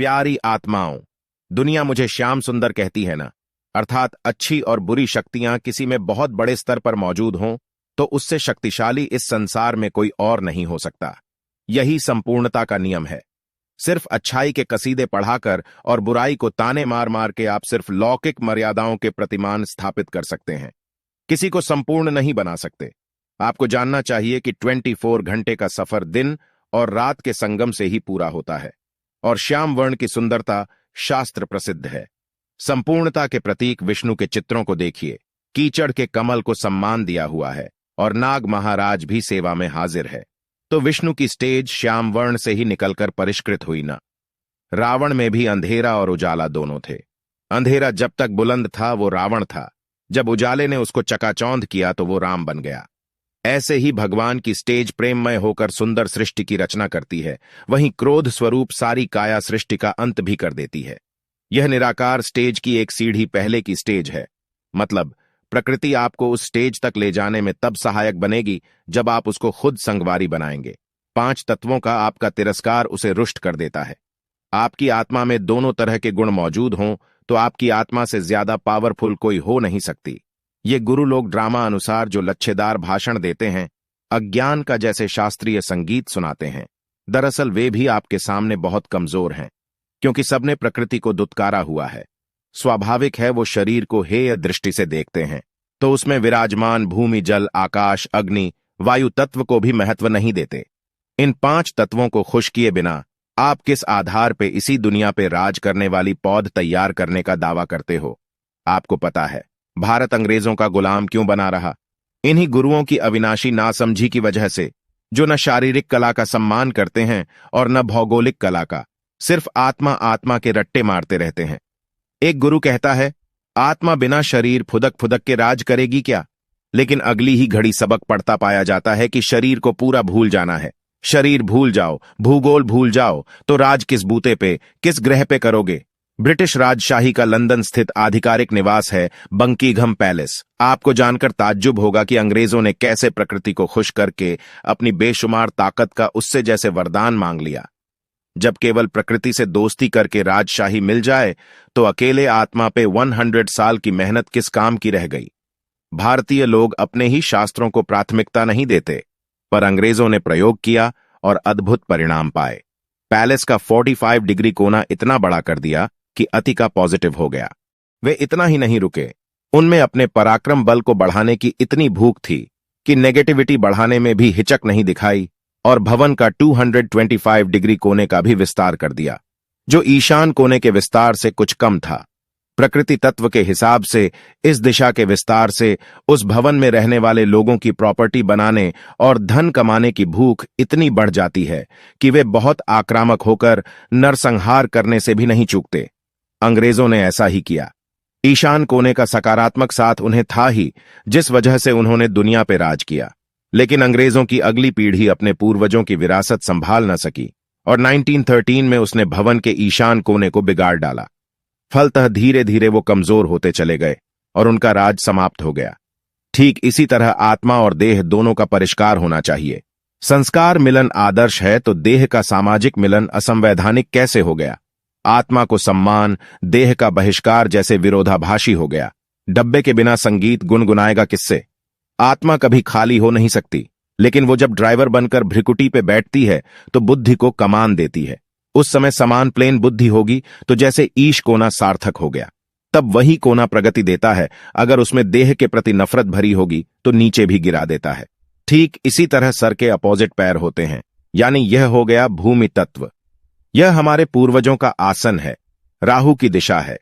प्यारी आत्माओं, दुनिया मुझे श्याम सुंदर कहती है ना, अर्थात अच्छी और बुरी शक्तियां किसी में बहुत बड़े स्तर पर मौजूद हों तो उससे शक्तिशाली इस संसार में कोई और नहीं हो सकता। यही संपूर्णता का नियम है। सिर्फ अच्छाई के कसीदे पढ़ाकर और बुराई को ताने मार मार के आप सिर्फ लौकिक मर्यादाओं के प्रतिमान स्थापित कर सकते हैं, किसी को संपूर्ण नहीं बना सकते। आपको जानना चाहिए कि 24 घंटे का सफर दिन और रात के संगम से ही पूरा होता है, और श्याम वर्ण की सुंदरता शास्त्र प्रसिद्ध है। संपूर्णता के प्रतीक विष्णु के चित्रों को देखिए। कीचड़ के कमल को सम्मान दिया हुआ है और नाग महाराज भी सेवा में हाजिर है, तो विष्णु की स्टेज श्याम वर्ण से ही निकलकर परिष्कृत हुई ना। रावण में भी अंधेरा और उजाला दोनों थे। अंधेरा जब तक बुलंद था वो रावण था, जब उजाले ने उसको चकाचौंध किया तो वो राम बन गया। ऐसे ही भगवान की स्टेज प्रेममय होकर सुंदर सृष्टि की रचना करती है, वहीं क्रोध स्वरूप सारी काया सृष्टि का अंत भी कर देती है। यह निराकार स्टेज की एक सीढ़ी पहले की स्टेज है। मतलब प्रकृति आपको उस स्टेज तक ले जाने में तब सहायक बनेगी जब आप उसको खुद संगवारी बनाएंगे। 5 तत्वों का आपका तिरस्कार उसे रुष्ट कर देता है। आपकी आत्मा में दोनों तरह के गुण मौजूद हों तो आपकी आत्मा से ज्यादा पावरफुल कोई हो नहीं सकती। ये गुरु लोग ड्रामा अनुसार जो लच्छेदार भाषण देते हैं, अज्ञान का जैसे शास्त्रीय संगीत सुनाते हैं, दरअसल वे भी आपके सामने बहुत कमजोर हैं, क्योंकि सबने प्रकृति को दुत्कारा हुआ है। स्वाभाविक है वो शरीर को हेय दृष्टि से देखते हैं, तो उसमें विराजमान भूमि, जल, आकाश, अग्नि, वायु तत्व को भी महत्व नहीं देते। इन 5 तत्वों को खुश किए बिना आप किस आधार पे इसी दुनिया पे राज करने वाली पौध तैयार करने का दावा करते हो? आपको पता है भारत अंग्रेजों का गुलाम क्यों बना रहा? इन्हीं गुरुओं की अविनाशी नासमझी की वजह से, जो न शारीरिक कला का सम्मान करते हैं और न भौगोलिक कला का, सिर्फ आत्मा आत्मा के रट्टे मारते रहते हैं। एक गुरु कहता है आत्मा बिना शरीर फुदक फुदक के राज करेगी क्या, लेकिन अगली ही घड़ी सबक पढ़ता पाया जाता है कि शरीर को पूरा भूल जाना है। शरीर भूल जाओ, भूगोल भूल जाओ, तो राज किस बूते पे, किस ग्रह पे करोगे? ब्रिटिश राजशाही का लंदन स्थित आधिकारिक निवास है बंकिंघम पैलेस। आपको जानकर ताज्जुब होगा कि अंग्रेजों ने कैसे प्रकृति को खुश करके अपनी बेशुमार ताकत का उससे जैसे वरदान मांग लिया। जब केवल प्रकृति से दोस्ती करके राजशाही मिल जाए तो अकेले आत्मा पे 100 साल की मेहनत किस काम की रह गई। भारतीय लोग अपने ही शास्त्रों को प्राथमिकता नहीं देते, पर अंग्रेजों ने प्रयोग किया और अद्भुत परिणाम पाए। पैलेस का 45 डिग्री कोना इतना बड़ा कर दिया कि अति का पॉजिटिव हो गया। वे इतना ही नहीं रुके, उनमें अपने पराक्रम बल को बढ़ाने की इतनी भूख थी कि नेगेटिविटी बढ़ाने में भी हिचक नहीं दिखाई और भवन का 225 डिग्री कोने का भी विस्तार कर दिया, जो ईशान कोने के विस्तार से कुछ कम था। प्रकृति तत्व के हिसाब से इस दिशा के विस्तार से उस भवन में रहने वाले लोगों की प्रॉपर्टी बनाने और धन कमाने की भूख इतनी बढ़ जाती है कि वे बहुत आक्रामक होकर नरसंहार करने से भी नहीं चूकते। अंग्रेजों ने ऐसा ही किया। ईशान कोने का सकारात्मक साथ उन्हें था ही, जिस वजह से उन्होंने दुनिया पे राज किया। लेकिन अंग्रेजों की अगली पीढ़ी अपने पूर्वजों की विरासत संभाल न सकी और 1913 में उसने भवन के ईशान कोने को बिगाड़ डाला। फलतः धीरे धीरे वो कमजोर होते चले गए और उनका राज समाप्त हो गया। ठीक इसी तरह आत्मा और देह दोनों का परिष्कार होना चाहिए। संस्कार मिलन आदर्श है तो देह का सामाजिक मिलन असंवैधानिक कैसे हो गया? आत्मा को सम्मान, देह का बहिष्कार जैसे विरोधाभासी हो गया। डब्बे के बिना संगीत गुनगुनाएगा किससे? आत्मा कभी खाली हो नहीं सकती, लेकिन वो जब ड्राइवर बनकर भ्रिकुटी पे बैठती है तो बुद्धि को कमान देती है। उस समय समान प्लेन बुद्धि होगी तो जैसे ईश कोना सार्थक हो गया। तब वही कोना प्रगति देता है। अगर उसमें देह के प्रति नफरत भरी होगी तो नीचे भी गिरा देता है। ठीक इसी तरह सर के अपोजिट पैर होते हैं, यानी यह हो गया भूमि तत्व। यह हमारे पूर्वजों का आसन है, राहु की दिशा है।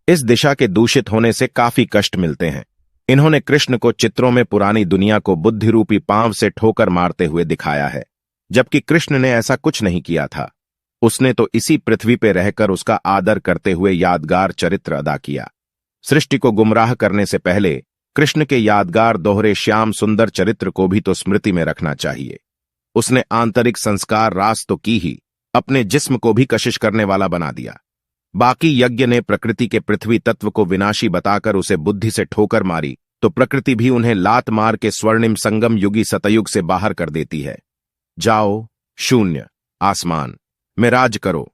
इस दिशा के दूषित होने से काफी कष्ट मिलते हैं। इन्होंने कृष्ण को चित्रों में पुरानी दुनिया को बुद्धि रूपी पांव से ठोकर मारते हुए दिखाया है, जबकि कृष्ण ने ऐसा कुछ नहीं किया था। उसने तो इसी पृथ्वी पे रहकर उसका आदर करते हुए यादगार चरित्र अदा किया। सृष्टि को गुमराह करने से पहले कृष्ण के यादगार दोहरे श्याम सुंदर चरित्र को भी तो स्मृति में रखना चाहिए। उसने आंतरिक संस्कार रास तो की ही, अपने जिस्म को भी कशिश करने वाला बना दिया। बाकी यज्ञ ने प्रकृति के पृथ्वी तत्व को विनाशी बताकर उसे बुद्धि से ठोकर मारी, तो प्रकृति भी उन्हें लात मार के स्वर्णिम संगम युगी सतयुग से बाहर कर देती है। जाओ शून्य आसमान में राज करो।